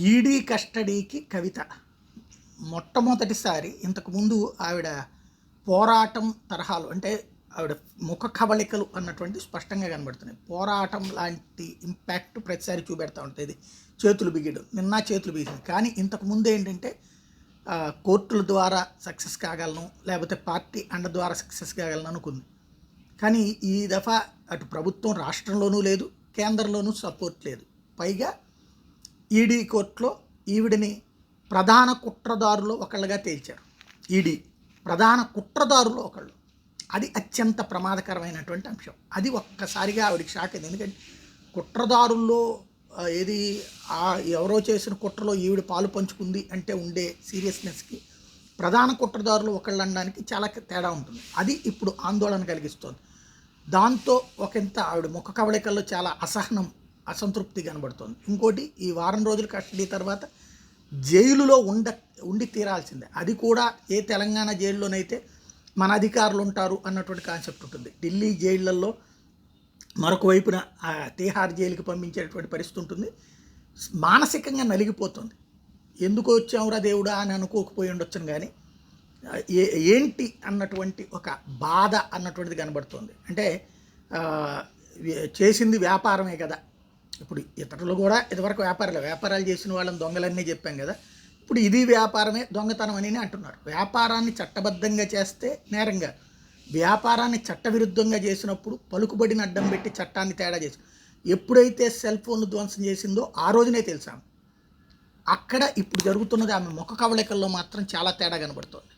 ED కస్టడీకి కవిత మొట్టమొదటిసారి ఇంతకుముందు ఆవిడ పోరాటం తరహాలు అంటే ఆవిడ ముఖ కవళికలు అన్నటువంటి స్పష్టంగా కనబడుతున్నాయి. పోరాటం లాంటి ఇంపాక్ట్ ప్రతిసారి చూపెడతా ఉంటుంది. చేతులు బిగియడం, నిన్న చేతులు బిగింది. కానీ ఇంతకుముందు ఏంటంటే కోర్టుల ద్వారా సక్సెస్ కాగలను, లేకపోతే పార్టీ అండ ద్వారా సక్సెస్ కాగలను అనుకుంది. కానీ ఈ దఫా అటు ప్రభుత్వం రాష్ట్రంలోనూ లేదు, కేంద్రంలోనూ సపోర్ట్ లేదు. పైగా ఈడీ కోర్టులో ఈవిడిని ప్రధాన కుట్రదారులు ఒకళ్ళుగా తేల్చారు. ఈడీ ప్రధాన కుట్రదారులు ఒకళ్ళు. అది అత్యంత ప్రమాదకరమైనటువంటి అంశం. అది ఒక్కసారిగా ఆవిడికి షాక్ అయింది. ఎందుకంటే కుట్రదారుల్లో ఏది ఎవరో చేసిన కుట్రలో ఈవిడ పాలు పంచుకుంది అంటే ఉండే సీరియస్నెస్కి ప్రధాన కుట్రదారులు ఒకళ్ళు అనడానికి చాలా తేడా ఉంటుంది. అది ఇప్పుడు ఆందోళన కలిగిస్తుంది. దాంతో ఒకంత ఆవిడ ముఖ కవళికల్లో చాలా అసంతృప్తి కనబడుతుంది. ఇంకోటి, ఈ వారం రోజుల కస్టడీ తర్వాత జైలులో ఉండి తీరాల్సిందే. అది కూడా ఏ తెలంగాణ జైల్లోనైతే మన అధికారులు ఉంటారు అన్నటువంటి కాన్సెప్ట్ ఉంటుంది. ఢిల్లీ జైళ్ళల్లో మరొక వైపున తీహార్ జైలుకి పంపించేటువంటి పరిస్థితి ఉంటుంది. మానసికంగా నలిగిపోతుంది. ఎందుకు వచ్చావురా దేవుడా అని అనుకోకపోయి ఉండొచ్చును, కానీ ఏంటి అన్నటువంటి ఒక బాధ అన్నటువంటిది కనబడుతుంది. అంటే చేసింది వ్యాపారమే కదా. ఇప్పుడు ఇతరులు కూడా ఇదివరకు వ్యాపారాలు చేసిన వాళ్ళని దొంగలన్నీ చెప్పాం కదా. ఇప్పుడు ఇది వ్యాపారమే, దొంగతనం అని అంటున్నారు. వ్యాపారాన్ని చట్టబద్ధంగా చేస్తే నేరంగా, వ్యాపారాన్ని చట్టవిరుద్ధంగా చేసినప్పుడు పలుకుబడిని అడ్డం పెట్టి చట్టాన్ని తేడా చేసి ఎప్పుడైతే సెల్ ఫోన్లు ధ్వంసం చేసిందో ఆ రోజునే తెలిసాము. అక్కడ ఇప్పుడు జరుగుతున్నది ఆమె ముఖ కవళికల్లో మాత్రం చాలా తేడా కనబడుతుంది.